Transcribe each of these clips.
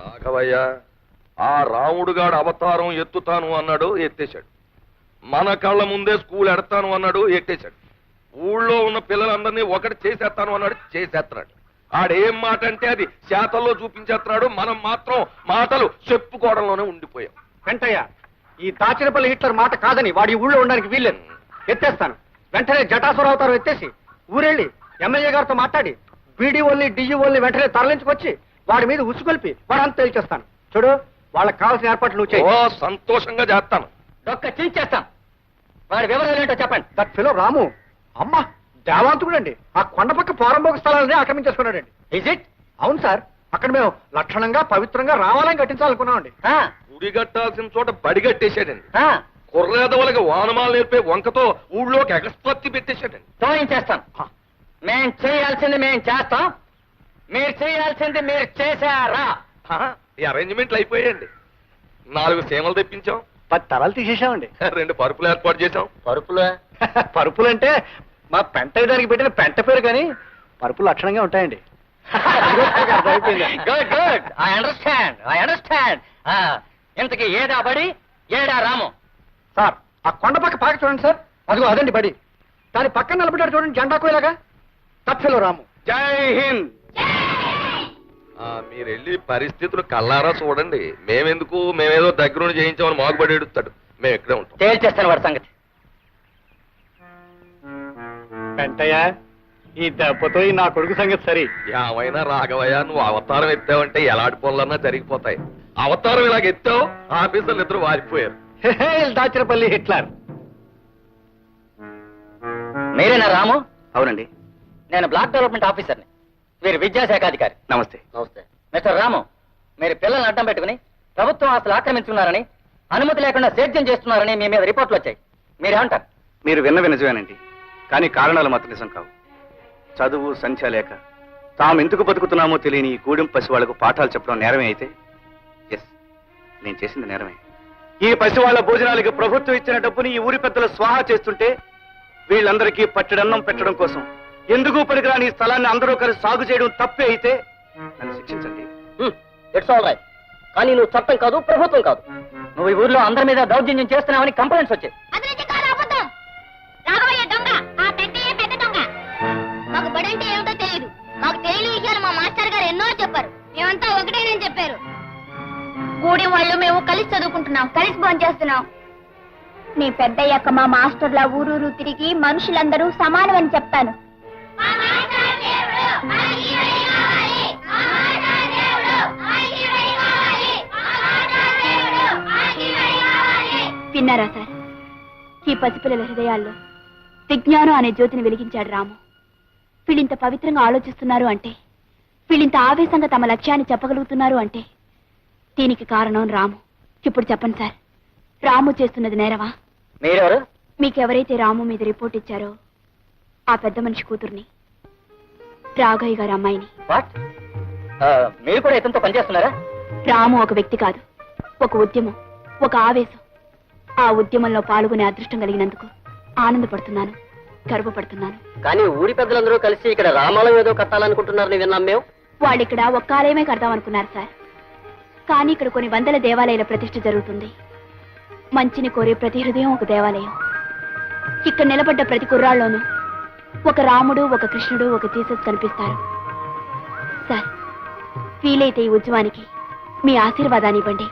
రాఘవయ్య, ఆ రాముడుగాడు అవతారం ఎత్తుతాను అన్నాడు, ఎత్తేశాడు. మన కళ్ళ ముందే స్కూల్ ఎడతాను అన్నాడు, ఎట్టేశాడు. ఊళ్ళో ఉన్న పిల్లలందరినీ ఒకటి చేసేస్తాను అన్నాడు, చేసేస్తున్నాడు. ఆడేం మాట అంటే అది శాతల్లో చూపించేస్తున్నాడు. మనం మాత్రం మాటలు చెప్పుకోవడంలోనే ఉండిపోయాం. వెంటయ్య, ఈ దాచినపల్లి హిట్లర్ మాట కాదని వాడి ఊళ్ళో ఉండడానికి వీల్లేదు. ఎత్తేస్తాను. వెంటనే జటాసుర అవతారం ఎత్తేసి ఊరెళ్ళి ఎమ్మెల్యే గారితో మాట్లాడి బీడీఓల్ని డిఈఓల్ని వెంటనే తరలించుకొచ్చి వాడి మీద ఉసుకొల్పి వాడంతా తేల్చేస్తాను. చూడు, వాళ్ళకి కావాల్సిన ఏర్పాట్లు నువ్వు చేయి. సంతోషంగా చేస్తాను. డొక్క చించేస్తాం. వాడి వివరాలు ఏంటో చెప్పండి. దట్ ఫిలో రాము అమ్మా దేవాంతుడండి. ఆ కొండపక్క పోరంబోక స్థలాలని ఆక్రమించేసుకున్నాడండి. Is it? అవును సార్. అక్కడ మేము లక్షణంగా పవిత్రంగా రావాలని కట్టించాలనుకున్నామండి. గుడి కట్టాల్సిన చోట బడి కట్టేశాడండి. కుర్రేదవులకి వానమాలు నేర్పే వంకతో ఊళ్ళోకి ఎగస్పత్తి పెట్టేశాడండి. తోయించేస్తాం. మేం చేయాల్సింది మేం చేస్తాం, మీరు చేయాల్సింది మీరు చేశారా? ఈ అరేంజ్మెంట్లు అయిపోయాయండి. 4 సీమలు తెప్పించాం, 10 తరాలు తీసేసామండి. 2 పరుపులు ఏర్పాటు చేశాం. పరుపులు అంటే మా పెంట దానికి పెట్టిన పెంట పేరు, కానీ పరుపులు లక్షణంగా ఉంటాయండి. Good good, I understand. ఇంతకీ ఏడా బడి, ఏడా రాము? సార్, ఆ కొండ పక్క పాక చూడండి సార్. అదిగో అదండి బడి. దాని పక్కన నిలబడ్డాడు చూడండి జెండా కోయలాగా. తప్పిలో రాము. జై హింద్. మీరు వెళ్ళి పరిస్థితులు కల్లారా చూడండి. మేమేదో దగ్గరుండి చేయించామని మాగుబడి ఎడుతాడు. మేము ఇక్కడే ఉంటాం. తేల్చేస్తాను వాడి సంగతి. వెంటయ్య, ఈ దెబ్బతో నా కొడుకు సంగతి సరి. ఏమైనా రాఘవయ్య, నువ్వు అవతారం ఎత్తావంటే ఎలాంటి పనులన్నా జరిగిపోతాయి. అవతారం ఇలాగ ఎత్తావు, ఆఫీసర్లు ఇద్దరు వారిపోయారు. దాచినపల్లి హిట్లర్. మీరేనా రాము? అవునండి, నేను బ్లాక్ డెవలప్మెంట్ ఆఫీసర్ని. వీరు విద్యాశాఖ అధికారి. నమస్తే. మిస్టర్ రాము, మీరు పిల్లల్ని అడ్డం పెట్టుకుని ప్రభుత్వం ఆస్తులు ఆక్రమించుకున్నారని, అనుమతి లేకుండా సేద్యం చేస్తున్నారని మీ మీద రిపోర్ట్లు వచ్చాయి. మీరేమంటారు? మీరు విన్న నిజమేనండి, కానీ కారణాలు మాత్రం నిజం కావు. చదువు సంఖ్య లేక తాము ఎందుకు బతుకుతున్నామో తెలియని ఈ గూడెం పసి వాళ్లకు పాఠాలు చెప్పడం నేరమే అయితే, ఎస్, నేను చేసింది నేరమే. ఈ పసి వాళ్ల భోజనాలకి ప్రభుత్వం ఇచ్చిన డబ్బుని ఈ ఊరి పెద్దలు స్వాహా చేస్తుంటే వీళ్ళందరికీ పట్టెడన్నం పెట్టడం కోసం ఎందుకు పనికిరాని ఈ స్థలాన్ని అందరూ కలిసి సాగు చేయడం తప్పే అయితే నన్ను శిక్షించండి. It's all right. కానీ నువ్వు చట్టం కాదు, ప్రభుత్వం కాదు. నువ్వు ఈ ఊర్లో అందరి మీద దౌర్జన్యం చేస్తున్నావని కంప్లైంట్స్ వచ్చాయి. మాకు బడంటే ఏమిటో తెలియదు. మాకు తెలియని విషయాలు మా మాస్టర్ గారు ఎన్నో చెప్పారు. మేమంతా ఒకటేనని చెప్పారు. గూడెం వాళ్ళు మేము కలిసి చదువుకుంటున్నాం, కలిసి భోజనం చేస్తున్నాం. నీ పెద్దయ్యాక మా మాస్టర్లా ఊరూరు తిరిగి మనుషులందరూ సమానమని చెప్తాను. విన్నారా సార్? ఈ పసిపిల్లల హృదయాల్లో విజ్ఞానం అనే జ్యోతిని వెలిగించాడు రాము. వీళ్ళింత పవిత్రంగా ఆలోచిస్తున్నారు అంటే, వీళ్ళింత ఆవేశంగా తమ లక్ష్యాన్ని చెప్పగలుగుతున్నారు అంటే దీనికి కారణం రాము. ఇప్పుడు చెప్పండి సార్, రాము చేస్తున్నది నేరవా? మీరెవరు? మీకెవరైతే రాము మీద రిపోర్ట్ ఇచ్చారో ఆ పెద్ద మనిషి కూతుర్ని, రాఘయ్య గారి అమ్మాయిని. మీరు కూడా ఇతనితో పనిచేస్తున్నారా? రాము ఒక వ్యక్తి కాదు, ఒక ఉద్యమం, ఒక ఆవేశం. ఆ ఉద్యమంలో పాల్గొనే అదృష్టం కలిగినందుకు ఆనందపడుతున్నాను, గర్వపడుతున్నాను. కానీ ఊరి పెద్దలందరూ కలిసి ఇక్కడ రామాలయం ఏదో కట్టాలనుకుంటున్నారని విన్నాం మేము. వాళ్ళు ఇక్కడ ఒక్క ఆలయమే కడదామనుకున్నారు సార్. కానీ ఇక్కడ కొన్ని వందల దేవాలయాల ప్రతిష్ఠ జరుగుతుంది. మంచిని కోరే ప్రతి హృదయం ఒక దేవాలయం. ఇక్కడ నిలబడ్డ ప్రతి కుర్రాళ్ళలోనూ ఒక రాముడు, ఒక కృష్ణుడు, ఒక జీసస్ కనిపిస్తారు. సార్, వీలైతే ఈ ఉద్యమానికి మీ ఆశీర్వాదాన్ని ఇవ్వండి,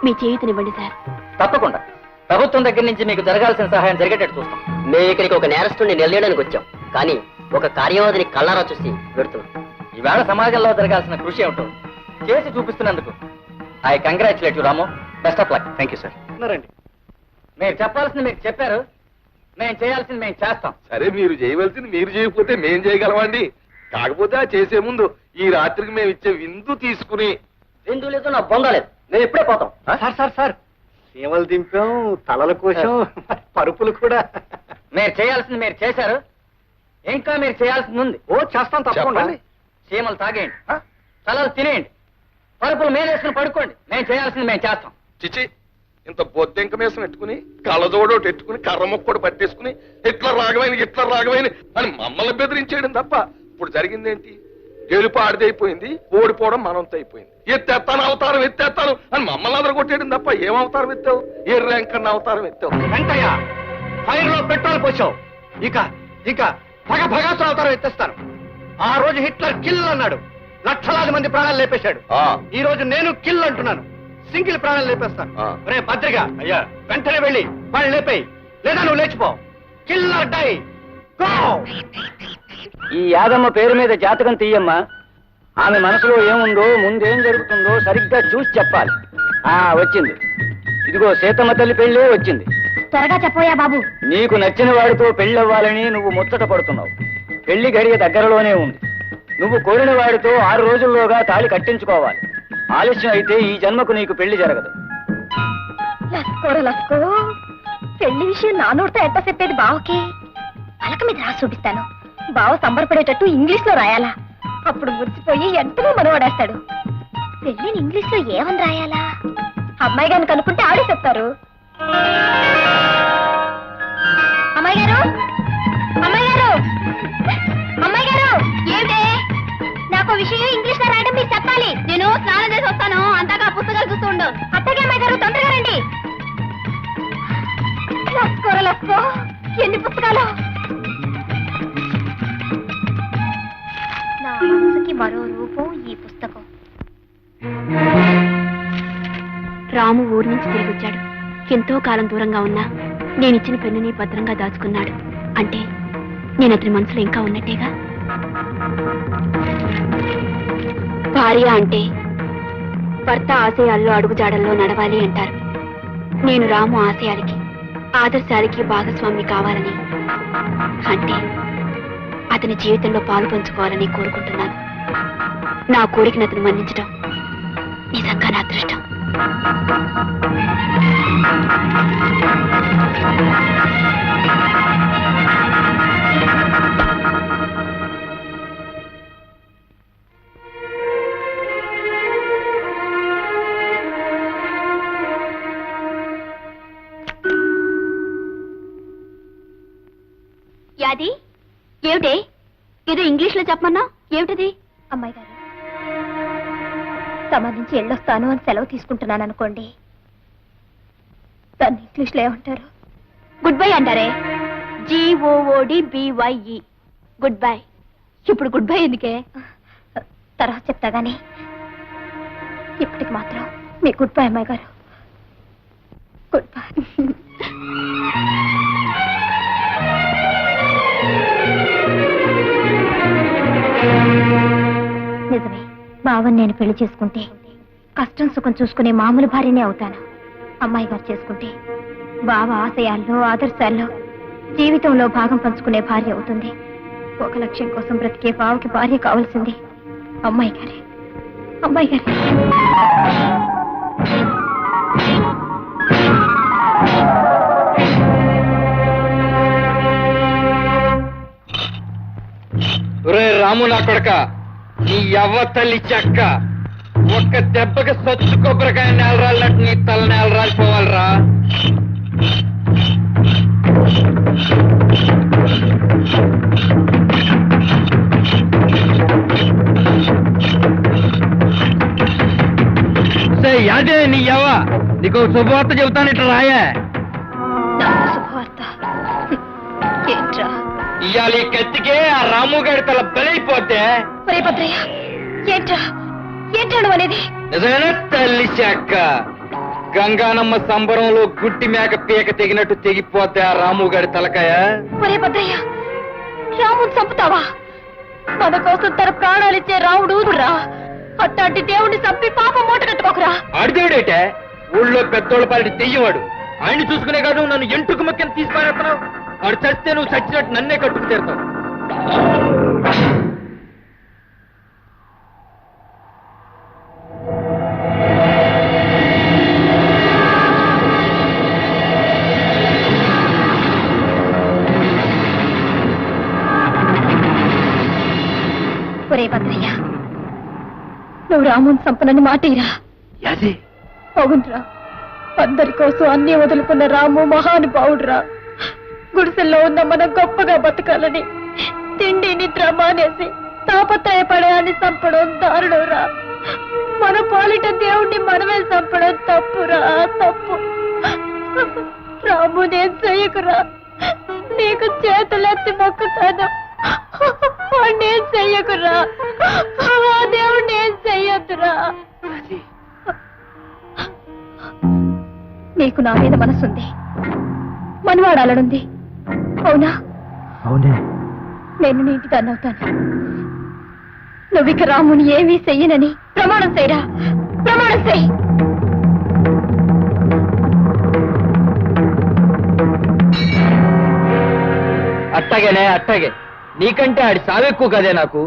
మీ చేయూతనివ్వండి సార్. తప్పకుండా ప్రభుత్వం దగ్గర నుంచి మీకు జరగాల్సిన సహాయం జరిగేటట్టు చూస్తాం. మేము ఇక్కడికి ఒక నేరస్తుడిని నిలయడానికి వచ్చాం, కానీ ఒక కార్యవాదిని కళ్ళారా చూసి పెడుతున్నాం. ఈవేళ సమాజంలో జరగాల్సిన కృషి ఏమిటో చేసి చూపిస్తున్నందుకు I congratulate you Ramu. Best of luck. Thank you sir. మీరు చెప్పాల్సింది మీరు చెప్పారు, మేము చేయాల్సింది మేము చేస్తాం. సరే, మీరు చేయవలసింది మీరు చేయకపోతే మేం చేయగలమండి. కాకపోతే ఆ చేసే ముందు ఈ రాత్రికి మేము ఇచ్చే విందు తీసుకుని. విందు లేదు, నా బొంద లేదు, మేము ఇప్పుడే పోతాం. సార్ సీమలు దింపాం, తలల కోసం పరుపులు కూడా. మీరు చేయాల్సింది మీరు చేశారు, ఇంకా మీరు చేయాల్సింది ఉంది. చేస్తాం తప్పకుండా. సీమలు తాగేయండి, తలలు తినేయండి, పరుపులు మేలేసుకుని పడుకోండి. మేము చేయాల్సింది మేము చేస్తాం. చిచి, ఇంత బొద్దెంక మీసం పెట్టుకుని, కళ్ళజోడోటి పెట్టుకుని, కర్ర మొక్కడు పట్టేసుకుని ఇట్లా రాగమైన అని మమ్మల్ని బెదిరించేయడం తప్ప ఇప్పుడు జరిగిందేంటి? గెలుపు ఆడిదైపోయింది, ఓడిపోవడం మనంతో అయిపోయింది. ఎత్తేస్తాను అవతారం ఎత్తేస్తాను అని మమ్మల్ని అందరూ కొట్టేయడం తప్ప ఏం అవతారం ఎత్తావు? ఏ ర్యాంక్ అన్న అవతారం ఎత్తావు? వెంటయ్య ఫైర్ లో పెట్రోల్ పోసావు. ఇక ఇక భగభగాసులు అవతారం ఎత్తేస్తాను. ఆ రోజు హిట్లర్ కిల్ అన్నాడు, లక్షలాది మంది ప్రాణాలు లేపేశాడు. ఈ రోజు నేను కిల్ అంటున్నాను, సింగిల్ ప్రాణాలు లేపేస్తాను. రే భద్రిక, అయ్యా వెంటనే వెళ్ళి వాళ్ళు లేపేయి, లేదా నువ్వు లేచిపో. Killer die go. ఈ యాదమ్మ పేరు మీద జాతకం తీయమ్మా. ఆమె మనసులో ఏముందో, ముందేం జరుగుతుందో సరిగ్గా చూసి చెప్పాలి. వచ్చింది. ఇదిగో సీతమ్మ తల్లి పెళ్ళే వచ్చింది. త్వరగా చెప్పోయా బాబు. నీకు నచ్చిన వాడితో పెళ్ళవ్వాలని నువ్వు ముచ్చట పడుతున్నావు. పెళ్లి గడియ దగ్గరలోనే ఉంది. నువ్వు కోరిన వాడితో 6 రోజుల్లోగా తాళి కట్టించుకోవాలి. ఆలస్యం అయితే ఈ జన్మకు నీకు పెళ్లి జరగదు. లస్కో పెళ్లి విషయం నా నోటితో ఎంత చెప్పేది బావకి? పలక మీద రాసి చూపిస్తాను. బావ సంబరపడేటట్టు ఇంగ్లీష్ లో రాయాలా? అప్పుడు మురిసిపోయి ఎంతనో మనవాడేస్తాడు. పెళ్లిని ఇంగ్లీష్ లో ఏమని రాయాలా? అమ్మాయి గారిని కనుక్కుంటే ఆడే చెప్తారు. అమ్మాయి గారు, అమ్మాయి గారు, అమ్మాయి గారు, ఏమిటే? నాకు విషయం ఇంగ్లీష్ లో రాయడం మీరు చెప్పాలి. నేను స్నానం చేసి వస్తాను, అంతగా పుస్తకాలు చూస్తూ ఉండు. అత్తగా అమ్మాయి గారు తొందరగా రండి. లస్కో ఎన్ని పుస్తకాలు! నా మనసుకి మరో రూపం ఈ పుస్తకం. రాము ఊరి నుంచి తిరిగి వచ్చాడు. ఎంతో కాలం దూరంగా ఉన్నా నేనిచ్చిన పెన్నుని భద్రంగా దాచుకున్నాడు. అంటే నేను అతని మనసులో ఇంకా ఉన్నట్టేగా. భార్య అంటే భర్త ఆశయాల్లో అడుగుజాడల్లో నడవాలి అంటారు. నేను రాము ఆశయాలకి, ఆదర్శాలకి భాగస్వామి కావాలని, అంటే అతని జీవితంలో పాలు పంచుకోవాలని కోరుకుంటున్నాను. నా కోరికను అతను మన్నించడం నిజంగా నా అదృష్టం. యాది ఏమిటే? ఏదో ఇంగ్లీష్ లో చెప్పమన్నా, ఏమిటది? అమ్మాయి గారు, తమ నుంచి వెళ్ళొస్తాను అని సెలవు తీసుకుంటున్నాను అనుకోండి, దాన్ని ఇంగ్లీష్ లో ఏమంటారు? గుడ్ బై అంటారే. GOODBYE good bye. ఇప్పుడు గుడ్ బై ఎందుకే? తర్వాత చెప్తా గానీ ఇప్పటికి మాత్రం మీ గుడ్ బై అమ్మాయి గారు. Good bye. నిజమే, బావని నేను పెళ్లి చేసుకుంటే కష్టం సుఖం చూసుకునే మామూలు భార్యనే అవుతాను. అమ్మాయి గారు చేసుకుంటే బావ ఆశయాల్లో, ఆదర్శాల్లో, జీవితంలో భాగం పంచుకునే భార్య అవుతుంది. ఒక లక్ష్యం కోసం బ్రతికే బావకి భార్య కావాల్సింది అమ్మాయి గారే. అమ్మాయి గారే. రాము నా కొడక, నీ యవ్వ తల్లి చెక్క, ఒక్క దెబ్బకి సొచ్చు కొబ్బరికాయ నేలరాలినట్టు నీ తల నేలరాలిపోవాలరా. యాదే నీ యవ్వ, నీకు శుభవార్త చెబుతాను, ఇట్లా రాయే. శుభవార్త ఏంట్రా? ఇవాళ ఈ కత్తికే ఆ రాము గారి తల బలైపోతే. ఏంట్రా ఏంట్రాడు అనేది? నిజమేనా తల్లి చెక్క? గంగానమ్మ సంబరంలో గుడ్డి మేక పీక తెగినట్టు తెగిపోతే ఆ రాము గారి తలకాయ. ఒరే భద్రయ్య, రాముని చంపుతావా? మన కోసం తన ప్రాణాలిచ్చే రాముడు రా. అట్లాంటి దేవుడిని చంపి పాపం మూట కట్టుకోకురా. ఆడిదేవుడేటే ఊళ్ళో పెద్దోళ్ళ పాలిటి తెయ్యవాడు. ఆయన్ని చూసుకునే కాదు నన్ను ఎంటుకు మక్కని తీసి పారేస్తున్నావు. వాడు చస్తే నువ్వు చచ్చినట్టు నన్నే కట్టుకు తీరుతావు. ఒరే భద్రయ్య, నువ్వు రాముని చంపనని మాటిరా. అవునరా, అందరి కోసం అన్ని వదులుకున్న రాము మహానుభావుడురా. గుడిసెల్లో ఉన్న మనం గొప్పగా బతకాలని తిండి నిద్ర మానేసి తాపత్రయపడే అని చంపడం దారుణంరా. మన పాలిట దేవుణ్ణి మనమే చంపడం తప్పురా, తప్పు. రాము నేను చెయ్యకురా, నీకు చేతులెత్తి మొక్కుతాను. నేను చెయ్యకురా, ఆ దేవుణ్ణి ఏం చెయ్యొద్దురా. నీకు నా మీద మనసుంది, మనవాడాలనుంది, అవునా? అవునే. నేను నీ ఇంటి దాన్ని అవుతాను. నువ్విక రాముని ఏమీ చెయ్యనని ప్రమాణం చేయరా, ప్రమాణం చెయ్యి. అట్టగేనే, అట్టగే. నీకంటే ఆడి సావెక్కువ కదే నాకు.